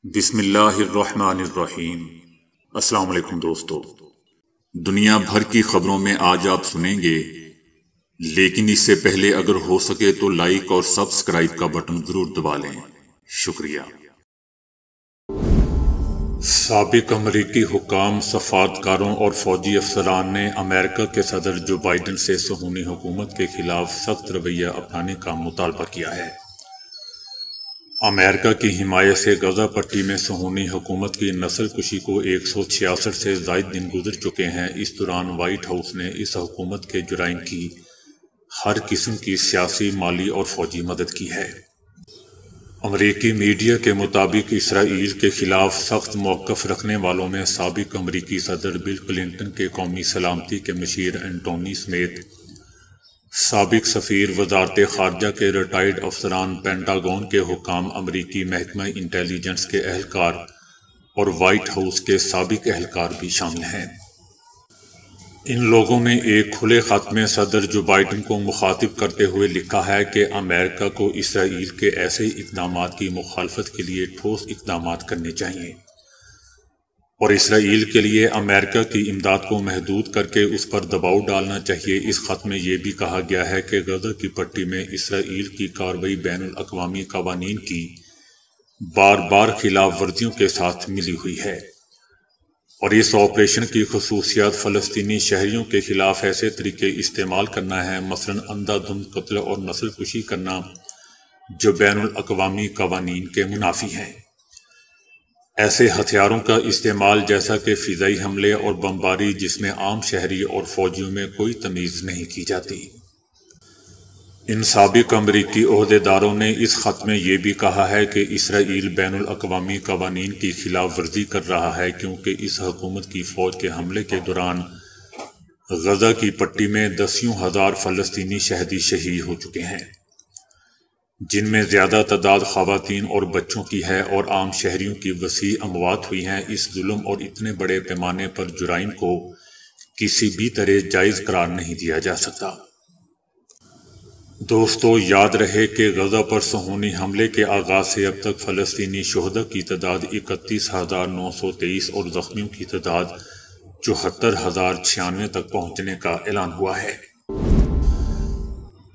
بسم اللہ الرحمن الرحیم۔ السلام علیکم دوستو، دنیا بھر کی خبروں میں آج آپ سنیں گے، لیکن اس سے پہلے اگر ہو سکے تو لائک اور سبسکرائب کا بٹن ضرور دبا لیں۔ شکریہ۔ سابق امریکی حکام، سفارتکاروں اور فوجی افسران نے امریکہ کے صدر جو بائیڈن سے صہیونی حکومت کے خلاف سخت رویہ اپنانے کا مطالبہ کیا ہے۔ امریکہ کی حمایت سے غزہ پٹی میں صہیونی حکومت کی نسل کشی کو 166 سے زائد دن گزر چکے ہیں۔ اس دوران وائٹ ہاؤس نے اس حکومت کے جرائم کی ہر قسم کی سیاسی، مالی اور فوجی مدد کی ہے۔ امریکی میڈیا کے مطابق اسرائیل کے خلاف سخت موقف رکھنے والوں میں سابق امریکی صدر بل کلنٹن کے قومی سلامتی کے مشیر اینٹونی سمیت سابق سفیر، وزارت خارجہ کے ریٹائرڈ افسران، پینٹاگون کے حکام، امریکی محکمہ انٹیلی جنس کے اہلکار اور وائٹ ہاؤس کے سابق اہلکار بھی شامل ہیں۔ ان لوگوں نے ایک کھلے خط میں صدر جو بائیڈن کو مخاطب کرتے ہوئے لکھا ہے کہ امریکہ کو اسرائیل کے ایسے اقدامات کی مخالفت کے لیے ٹھوس اقدامات کرنے چاہئیں اور اسرائیل کے لیے امریکہ کی امداد کو محدود کر کے اس پر دباؤ ڈالنا چاہیے۔ اس خط میں یہ بھی کہا گیا ہے کہ غزہ کی پٹی میں اسرائیل کی کارروائی بین الاقوامی قوانین کی بار بار خلاف ورزیوں کے ساتھ ملی ہوئی ہے اور اس آپریشن کی خصوصیات فلسطینی شہریوں کے خلاف ایسے طریقے استعمال کرنا ہے، مثلاً اندھا دھند قتل اور نسل کشی کرنا، جو بین الاقوامی قوانین کے منافی ہیں۔ ایسے ہتھیاروں کا استعمال جیسا کہ فضائی حملے اور بمباری، جس میں عام شہری اور فوجیوں میں کوئی تمیز نہیں کی جاتی۔ ان سابق امریکی عہدیداروں نے اس خط میں یہ بھی کہا ہے کہ اسرائیل بین الاقوامی قوانین کی خلاف ورزی کر رہا ہے، کیونکہ اس حکومت کی فوج کے حملے کے دوران غزہ کی پٹی میں دسیوں ہزار فلسطینی شہری شہید ہو چکے ہیں، جن میں زیادہ تعداد خواتین اور بچوں کی ہے اور عام شہریوں کی وسیع اموات ہوئی ہیں۔ اس ظلم اور اتنے بڑے پیمانے پر جرائم کو کسی بھی طرح جائز قرار نہیں دیا جا سکتا۔ دوستو، یاد رہے کہ غزہ پر صہیونی حملے کے آغاز سے اب تک فلسطینی شہداء کی تعداد 31,923 اور زخمیوں کی تعداد 74,096 تک پہنچنے کا اعلان ہوا ہے۔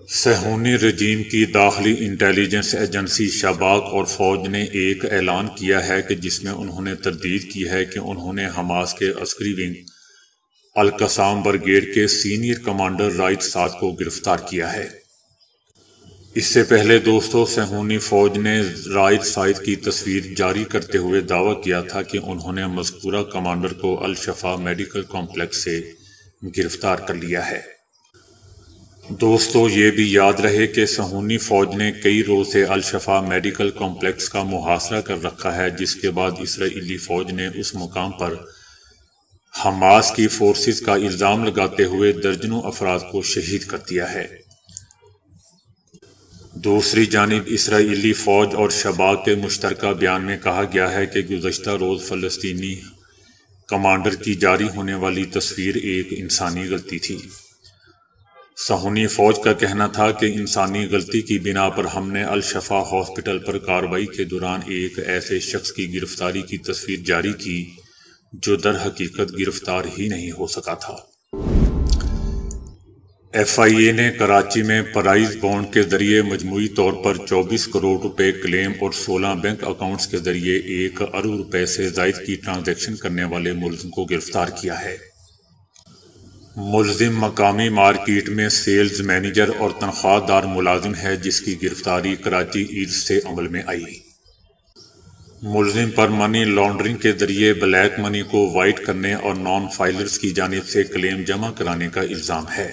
صہیونی رجیم کی داخلی انٹیلی جنس ایجنسی شباک اور فوج نے ایک اعلان کیا ہے کہ جس میں انہوں نے تردید کی ہے کہ انہوں نے حماس کے عسکری ونگ القسام بریگیڈ کے سینئر کمانڈر رائد سعد کو گرفتار کیا ہے۔ اس سے پہلے دوستو، صہیونی فوج نے رائد سعد کی تصویر جاری کرتے ہوئے دعویٰ کیا تھا کہ انہوں نے مذکورہ کمانڈر کو الشفا میڈیکل کمپلیکس سے گرفتار کر لیا ہے۔ دوستو، یہ بھی یاد رہے کہ صہیونی فوج نے کئی روز سے الشفا میڈیکل کمپلیکس کا محاصرہ کر رکھا ہے، جس کے بعد اسرائیلی فوج نے اس مقام پر حماس کی فورسز کا الزام لگاتے ہوئے درجنوں افراد کو شہید کر دیا ہے۔ دوسری جانب اسرائیلی فوج اور شباک کے مشترکہ بیان میں کہا گیا ہے کہ گزشتہ روز فلسطینی کمانڈر کی جاری ہونے والی تصویر ایک انسانی غلطی تھی۔ صہیونی فوج کا کہنا تھا کہ انسانی غلطی کی بنا پر ہم نے الشفا ہاسپٹل پر کارروائی کے دوران ایک ایسے شخص کی گرفتاری کی تصویر جاری کی جو در حقیقت گرفتار ہی نہیں ہو سکا تھا۔ ایف آئی اے نے کراچی میں پرائز بانڈ کے ذریعے مجموعی طور پر 24 کروڑ روپے کلیم اور 16 بینک اکاؤنٹس کے ذریعے 1 ارب روپے سے زائد کی ٹرانزیکشن کرنے والے ملزم کو گرفتار کیا ہے۔ ملزم مقامی مارکیٹ میں سیلز مینیجر اور تنخواہ دار ملازم ہے، جس کی گرفتاری کراچی ایسٹ سے عمل میں آئی۔ ملزم پر منی لانڈرنگ کے ذریعے بلیک منی کو وائٹ کرنے اور نان فائلرز کی جانب سے کلیم جمع کرانے کا الزام ہے۔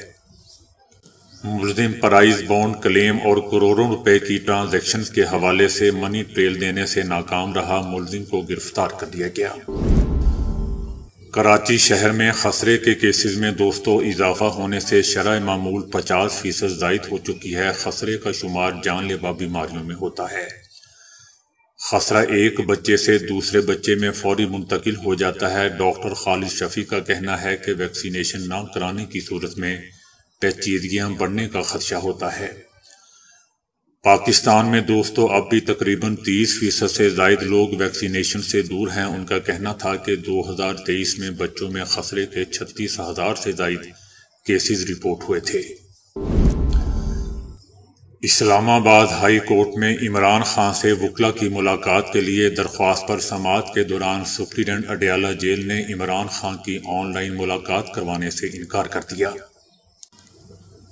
ملزم پرائز بانڈ کلیم اور کروڑوں روپے کی ٹرانزیکشنز کے حوالے سے منی ٹریل دینے سے ناکام رہا۔ ملزم کو گرفتار کر لیا گیا۔ کراچی شہر میں خسرے کے کیسز میں دوستو اضافہ ہونے سے شرح معمول 50% زائد ہو چکی ہے۔ خسرے کا شمار جان لیوا بیماریوں میں ہوتا ہے۔ خسرہ ایک بچے سے دوسرے بچے میں فوری منتقل ہو جاتا ہے۔ ڈاکٹر خالد شفیع کا کہنا ہے کہ ویکسینیشن نہ کرانے کی صورت میں پیچیدگیاں بڑھنے کا خدشہ ہوتا ہے۔ پاکستان میں دوستو اب بھی تقریباً 30% سے زائد لوگ ویکسینیشن سے دور ہیں۔ ان کا کہنا تھا کہ 2023 میں بچوں میں خسرے کے 36,000 سے زائد کیسز رپورٹ ہوئے تھے۔ اسلام آباد ہائی کورٹ میں عمران خان سے وکلا کی ملاقات کے لیے درخواست پر سماعت کے دوران سپرنٹنڈنٹ اڈیالہ جیل نے عمران خان کی آن لائن ملاقات کروانے سے انکار کر دیا۔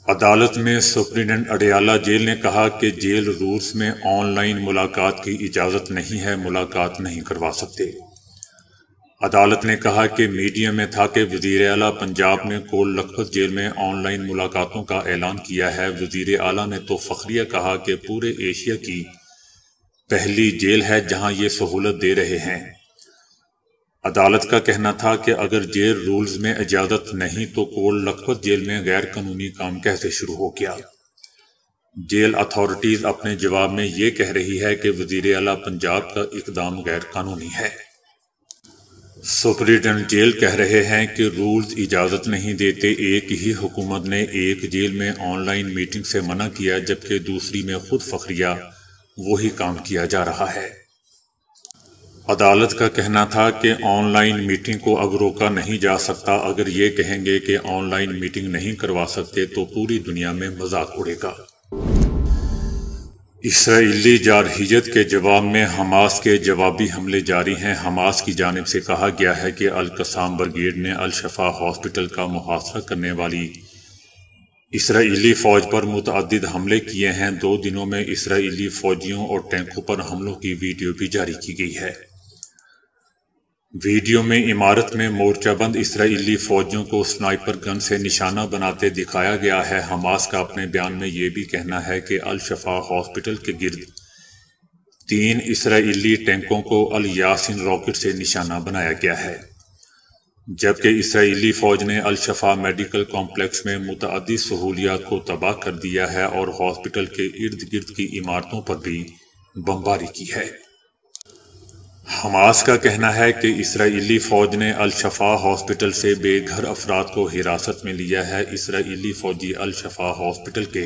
عدالت میں سپرنٹنڈنٹ اڈیالہ جیل نے کہا کہ جیل رولز میں آن لائن ملاقات کی اجازت نہیں ہے، ملاقات نہیں کروا سکتے۔ عدالت نے کہا کہ میڈیا میں تھا کہ وزیر اعلیٰ پنجاب نے کول لکھپت جیل میں آن لائن ملاقاتوں کا اعلان کیا ہے۔ وزیر اعلیٰ نے تو فخریہ کہا کہ پورے ایشیا کی پہلی جیل ہے جہاں یہ سہولت دے رہے ہیں۔ عدالت کا کہنا تھا کہ اگر جیل رولز میں اجازت نہیں تو کول لکھپت جیل میں غیر قانونی کام کیسے شروع ہو گیا؟ جیل اتھارٹیز اپنے جواب میں یہ کہہ رہی ہے کہ وزیر اعلیٰ پنجاب کا اقدام غیر قانونی ہے۔ سپرنٹنڈنٹ جیل کہہ رہے ہیں کہ رولز اجازت نہیں دیتے۔ ایک ہی حکومت نے ایک جیل میں آن لائن میٹنگ سے منع کیا جبکہ دوسری میں خود فخریہ وہی کام کیا جا رہا ہے۔ عدالت کا کہنا تھا کہ آن لائن میٹنگ کو اب روکا نہیں جا سکتا۔ اگر یہ کہیں گے کہ آن لائن میٹنگ نہیں کروا سکتے تو پوری دنیا میں مذاق اڑے گا۔ اسرائیلی جارحیت کے جواب میں حماس کے جوابی حملے جاری ہیں۔ حماس کی جانب سے کہا گیا ہے کہ القسام بریگیڈ نے الشفا ہاسپٹل کا محاصرہ کرنے والی اسرائیلی فوج پر متعدد حملے کیے ہیں۔ 2 دنوں میں اسرائیلی فوجیوں اور ٹینکوں پر حملوں کی ویڈیو بھی جاری کی گئی ہے۔ ویڈیو میں عمارت میں مورچہ بند اسرائیلی فوجیوں کو سنائپر گن سے نشانہ بناتے دکھایا گیا ہے۔ حماس کا اپنے بیان میں یہ بھی کہنا ہے کہ الشفا ہاسپٹل کے گرد 3 اسرائیلی ٹینکوں کو الیاسین راکٹ سے نشانہ بنایا گیا ہے، جبکہ اسرائیلی فوج نے الشفا میڈیکل کمپلیکس میں متعدد سہولیات کو تباہ کر دیا ہے اور ہاسپٹل کے ارد گرد کی عمارتوں پر بھی بمباری کی ہے۔ حماس کا کہنا ہے کہ اسرائیلی فوج نے الشفا ہاسپٹل سے بے گھر افراد کو حراست میں لیا ہے۔ اسرائیلی فوجی الشفا ہاسپٹل کے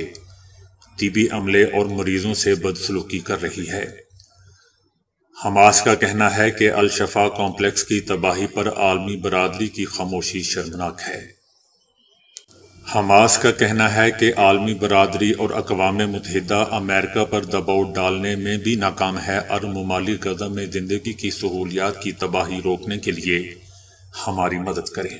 طبی عملے اور مریضوں سے بدسلوکی کر رہی ہے۔ حماس کا کہنا ہے کہ الشفا کمپلیکس کی تباہی پر عالمی برادری کی خاموشی شرمناک ہے۔ حماس کا کہنا ہے کہ عالمی برادری اور اقوام متحدہ امریکہ پر دباؤ ڈالنے میں بھی ناکام ہے۔ عرب ممالک غزہ میں زندگی کی سہولیات کی تباہی روکنے کے لیے ہماری مدد کریں۔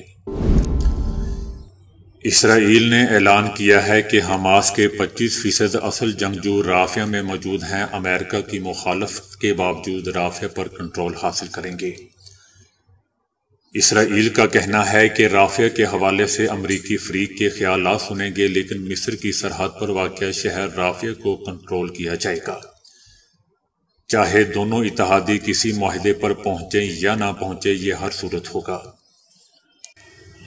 اسرائیل نے اعلان کیا ہے کہ حماس کے 25% اصل جنگجو رافع میں موجود ہیں۔ امریکہ کی مخالفت کے باوجود رافع پر کنٹرول حاصل کریں گے۔ اسرائیل کا کہنا ہے کہ رافع کے حوالے سے امریکی فریق کے خیالات سنیں گے، لیکن مصر کی سرحد پر واقع شہر رافع کو کنٹرول کیا جائے گا، چاہے دونوں اتحادی کسی معاہدے پر پہنچیں یا نہ پہنچیں، یہ ہر صورت ہوگا۔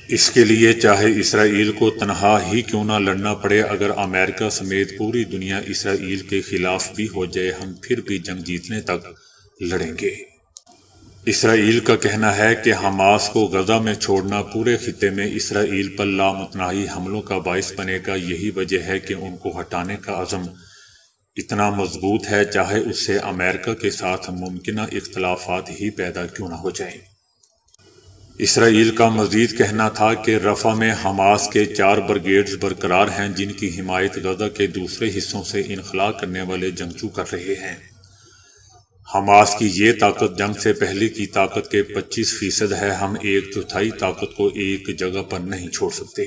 اس کے لیے چاہے اسرائیل کو تنہا ہی کیوں نہ لڑنا پڑے، اگر امریکہ سمیت پوری دنیا اسرائیل کے خلاف بھی ہو جائے، ہم پھر بھی جنگ جیتنے تک لڑیں گے۔ اسرائیل کا کہنا ہے کہ حماس کو غزہ میں چھوڑنا پورے خطے میں اسرائیل پر لامتناہی حملوں کا باعث بنے گا۔ یہی وجہ ہے کہ ان کو ہٹانے کا عزم اتنا مضبوط ہے، چاہے اس سے امریکہ کے ساتھ ممکنہ اختلافات ہی پیدا کیوں نہ ہو جائیں۔ اسرائیل کا مزید کہنا تھا کہ رفح میں حماس کے 4 بریگیڈز برقرار ہیں، جن کی حمایت غزہ کے دوسرے حصوں سے انخلا کرنے والے جنگجو کر رہے ہیں۔ حماس کی یہ طاقت جنگ سے پہلے کی طاقت کے 25% ہے۔ ہم 1/4 طاقت کو ایک جگہ پر نہیں چھوڑ سکتے۔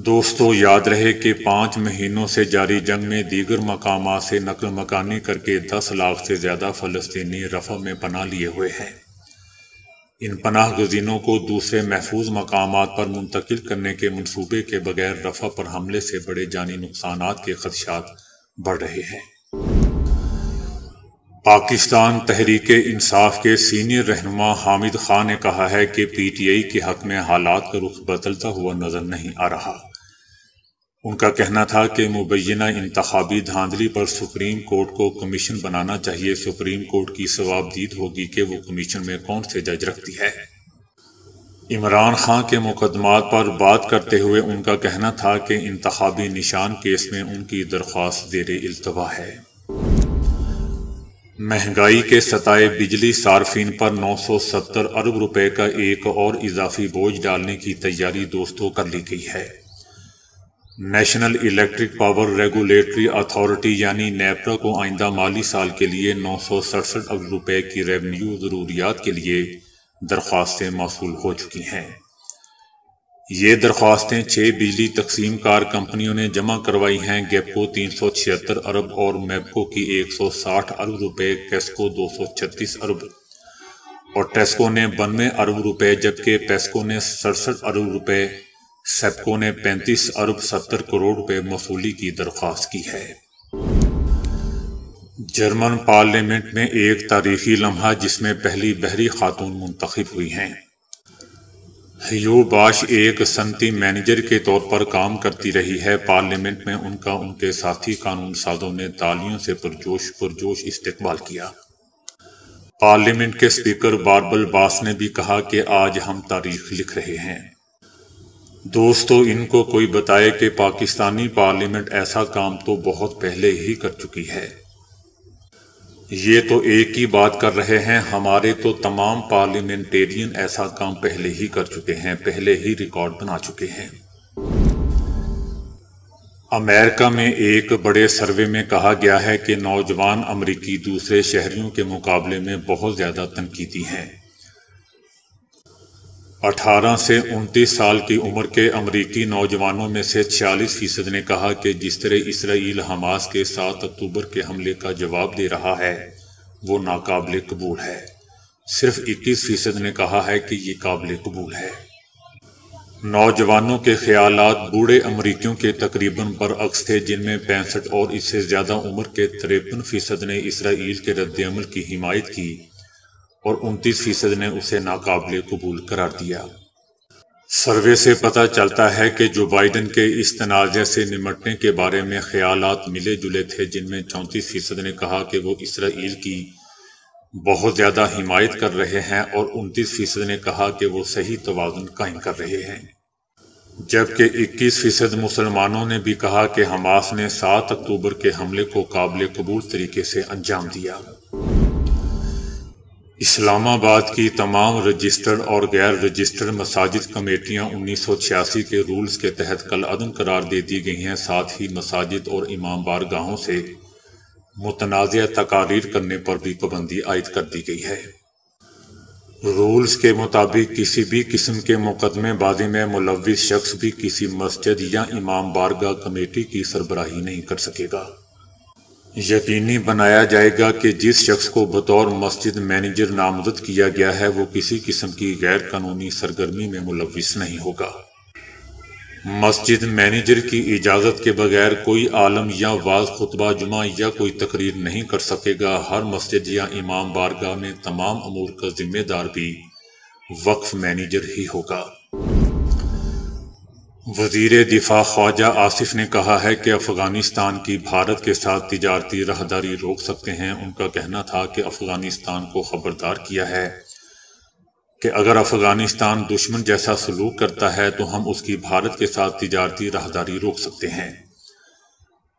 دوستو یاد رہے کہ 5 مہینوں سے جاری جنگ میں دیگر مقامات سے نقل مکانی کر کے 10 لاکھ سے زیادہ فلسطینی رفح میں پناہ لیے ہوئے ہیں۔ ان پناہ گزینوں کو دوسرے محفوظ مقامات پر منتقل کرنے کے منصوبے کے بغیر رفح پر حملے سے بڑے جانی نقصانات کے خدشات بڑھ رہے ہیں۔ پاکستان تحریک انصاف کے سینئر رہنما حامد خان نے کہا ہے کہ پی ٹی آئی کے حق میں حالات کا رخ بدلتا ہوا نظر نہیں آ رہا۔ ان کا کہنا تھا کہ مبینہ انتخابی دھاندلی پر سپریم کورٹ کو کمیشن بنانا چاہیے۔ سپریم کورٹ کی ثوابدید ہوگی کہ وہ کمیشن میں کون سے جج رکھتی ہے۔ عمران خان کے مقدمات پر بات کرتے ہوئے ان کا کہنا تھا کہ انتخابی نشان کیس میں ان کی درخواست زیر التوا ہے۔ مہنگائی کے ستائے بجلی صارفین پر 970 ارب روپے کا ایک اور اضافی بوجھ ڈالنے کی تیاری دوستوں کر لی گئی ہے۔ National electric power regulatory authority یعنی نیپرا کو آئندہ مالی سال کے لیے 967 ارب روپے کی ریونیو ضروریات کے لیے درخواستیں موصول ہو چکی ہیں۔ یہ درخواستیں 6 بجلی تقسیم کار کمپنیوں نے جمع کروائی ہیں۔ گیپکو 376 ارب اور میپکو کی 160 ارب روپے، کیسکو 236 ارب اور ٹیسکو نے 92 ارب روپے، جبکہ پیسکو نے 67 ارب روپے، سیپکو نے 35 ارب 70 کروڑ روپے موصولی کی درخواست کی ہے۔ جرمن پارلیمنٹ میں ایک تاریخی لمحہ جس میں پہلی بحری خاتون منتخب ہوئی ہیں۔ ہیو باش ایک صنعتی مینیجر کے طور پر کام کرتی رہی ہے۔ پارلیمنٹ میں ان کے ساتھی قانون سازوں نے تالیوں سے پرجوش استقبال کیا۔ پارلیمنٹ کے اسپیکر باربل باس نے بھی کہا کہ آج ہم تاریخ لکھ رہے ہیں۔ دوستو، ان کو کوئی بتائے کہ پاکستانی پارلیمنٹ ایسا کام تو بہت پہلے ہی کر چکی ہے۔ یہ تو ایک ہی بات کر رہے ہیں، ہمارے تو تمام پارلیمنٹیرین ایسا کام پہلے ہی کر چکے ہیں، پہلے ہی ریکارڈ بنا چکے ہیں۔ امریکہ میں ایک بڑے سروے میں کہا گیا ہے کہ نوجوان امریکی دوسرے شہریوں کے مقابلے میں بہت زیادہ تنقیدی ہیں۔ 18 سے 29 سال کی عمر کے امریکی نوجوانوں میں سے 46% نے کہا کہ جس طرح اسرائیل حماس کے 7 اکتوبر کے حملے کا جواب دے رہا ہے وہ ناقابل قبول ہے۔ صرف 21% نے کہا ہے کہ یہ قابل قبول ہے۔ نوجوانوں کے خیالات بوڑھے امریکیوں کے تقریباً برعکس تھے، جن میں 65 اور اس سے زیادہ عمر کے 53% نے اسرائیل کے رد عمل کی حمایت کی اور 29% نے اسے ناقابل قبول قرار دیا۔ سروے سے پتہ چلتا ہے کہ جو بائیڈن کے اس تنازع سے نمٹنے کے بارے میں خیالات ملے جلے تھے، جن میں 34% نے کہا کہ وہ اسرائیل کی بہت زیادہ حمایت کر رہے ہیں اور 29% نے کہا کہ وہ صحیح توازن قائم کر رہے ہیں، جبکہ 21% مسلمانوں نے بھی کہا کہ حماس نے 7 اکتوبر کے حملے کو قابل قبول طریقے سے انجام دیا۔ اسلام آباد کی تمام رجسٹرڈ اور غیر رجسٹرڈ مساجد کمیٹیاں 1986 کے رولز کے تحت کالعدم قرار دے دی گئی ہیں۔ ساتھ ہی مساجد اور امام بارگاہوں سے متنازع تقاریر کرنے پر بھی پابندی عائد کر دی گئی ہے۔ رولز کے مطابق کسی بھی قسم کے مقدمے بازی میں ملوث شخص بھی کسی مسجد یا امام بارگاہ کمیٹی کی سربراہی نہیں کر سکے گا۔ یقینی بنایا جائے گا کہ جس شخص کو بطور مسجد مینیجر نامزد کیا گیا ہے وہ کسی قسم کی غیر قانونی سرگرمی میں ملوث نہیں ہوگا۔ مسجد مینیجر کی اجازت کے بغیر کوئی عالم یا واعظ خطبہ جمعہ یا کوئی تقریر نہیں کر سکے گا۔ ہر مسجد یا امام بارگاہ میں تمام امور کا ذمہ دار بھی وقف مینیجر ہی ہوگا۔ وزیر دفاع خواجہ آصف نے کہا ہے کہ افغانستان کی بھارت کے ساتھ تجارتی راہداری روک سکتے ہیں۔ ان کا کہنا تھا کہ افغانستان کو خبردار کیا ہے کہ اگر افغانستان دشمن جیسا سلوک کرتا ہے تو ہم اس کی بھارت کے ساتھ تجارتی راہداری روک سکتے ہیں۔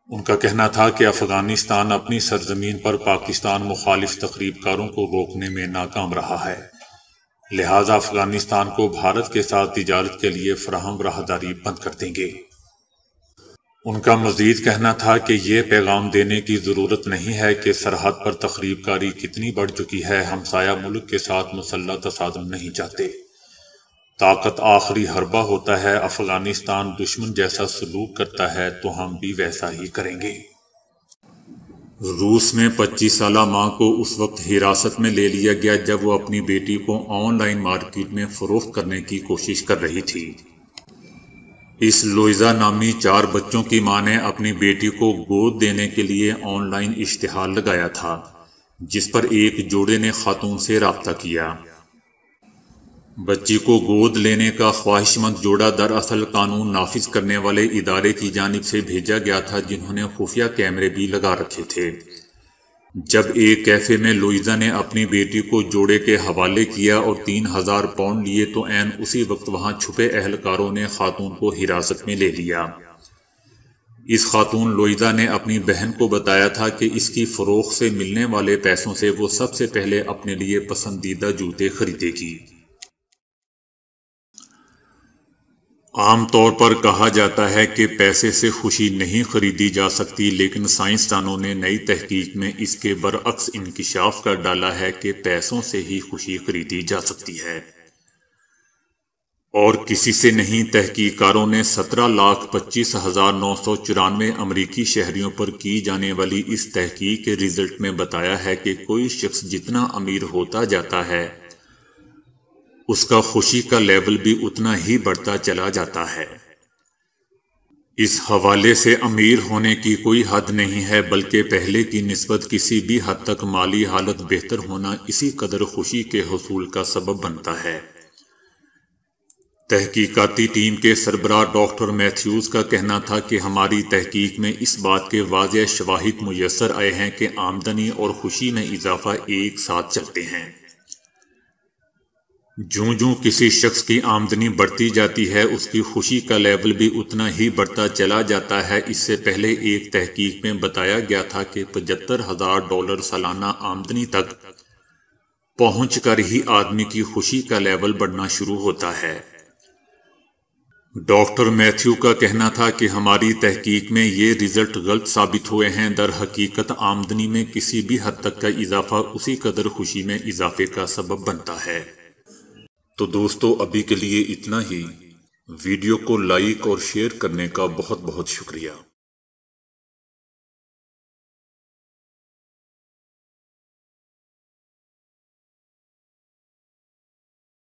ان کا کہنا تھا کہ افغانستان اپنی سرزمین پر پاکستان مخالف تقریب کاروں کو روکنے میں ناکام رہا ہے، لہذا افغانستان کو بھارت کے ساتھ تجارت کے لیے فراہم راہداری بند کر دیں گے۔ ان کا مزید کہنا تھا کہ یہ پیغام دینے کی ضرورت نہیں ہے کہ سرحد پر تخریب کاری کتنی بڑھ چکی ہے، ہمسایہ ملک کے ساتھ مسلح تصادم نہیں چاہتے، طاقت آخری حربہ ہوتا ہے، افغانستان دشمن جیسا سلوک کرتا ہے تو ہم بھی ویسا ہی کریں گے۔ روس میں 25 سالہ ماں کو اس وقت حراست میں لے لیا گیا جب وہ اپنی بیٹی کو آن لائن مارکیٹ میں فروخت کرنے کی کوشش کر رہی تھی۔ اس لوئزا نامی 4 بچوں کی ماں نے اپنی بیٹی کو گود دینے کے لیے آن لائن اشتہار لگایا تھا، جس پر ایک جوڑے نے خاتون سے رابطہ کیا۔ بچی کو گود لینے کا خواہش مند جوڑا دراصل قانون نافذ کرنے والے ادارے کی جانب سے بھیجا گیا تھا، جنہوں نے خفیہ کیمرے بھی لگا رکھے تھے۔ جب ایک کیفے میں لوئزا نے اپنی بیٹی کو جوڑے کے حوالے کیا اور 3000 پاؤنڈ لیے تو عین اسی وقت وہاں چھپے اہلکاروں نے خاتون کو حراست میں لے لیا۔ اس خاتون لوئزا نے اپنی بہن کو بتایا تھا کہ اس کی فروخت سے ملنے والے پیسوں سے وہ سب سے پہلے اپنے لیے پسندیدہ جوتے خریدے گی۔ عام طور پر کہا جاتا ہے کہ پیسے سے خوشی نہیں خریدی جا سکتی، لیکن سائنسدانوں نے نئی تحقیق میں اس کے برعکس انکشاف کر ڈالا ہے کہ پیسوں سے ہی خوشی خریدی جا سکتی ہے، اور کسی سے نہیں۔ تحقیقکاروں نے 17,25,994 امریکی شہریوں پر کی جانے والی اس تحقیق کے رزلٹ میں بتایا ہے کہ کوئی شخص جتنا امیر ہوتا جاتا ہے اس کا خوشی کا لیول بھی اتنا ہی بڑھتا چلا جاتا ہے۔ اس حوالے سے امیر ہونے کی کوئی حد نہیں ہے، بلکہ پہلے کی نسبت کسی بھی حد تک مالی حالت بہتر ہونا اسی قدر خوشی کے حصول کا سبب بنتا ہے۔ تحقیقاتی ٹیم کے سربراہ ڈاکٹر میتھیوز کا کہنا تھا کہ ہماری تحقیق میں اس بات کے واضح شواہد میسر آئے ہیں کہ آمدنی اور خوشی میں اضافہ ایک ساتھ چلتے ہیں۔ جوں کسی شخص کی آمدنی بڑھتی جاتی ہے اس کی خوشی کا لیول بھی اتنا ہی بڑھتا چلا جاتا ہے۔ اس سے پہلے ایک تحقیق میں بتایا گیا تھا کہ $75,000 سالانہ آمدنی تک پہنچ کر ہی آدمی کی خوشی کا لیول بڑھنا شروع ہوتا ہے۔ ڈاکٹر میتھیو کا کہنا تھا کہ ہماری تحقیق میں یہ رزلٹ غلط ثابت ہوئے ہیں۔ در حقیقت آمدنی میں کسی بھی حد تک کا اضافہ اسی قدر خوشی میں اضافے کا سبب بنتا ہے۔ تو دوستو ابھی کے لیے اتنا ہی۔ ویڈیو کو لائک اور شیئر کرنے کا بہت بہت شکریہ۔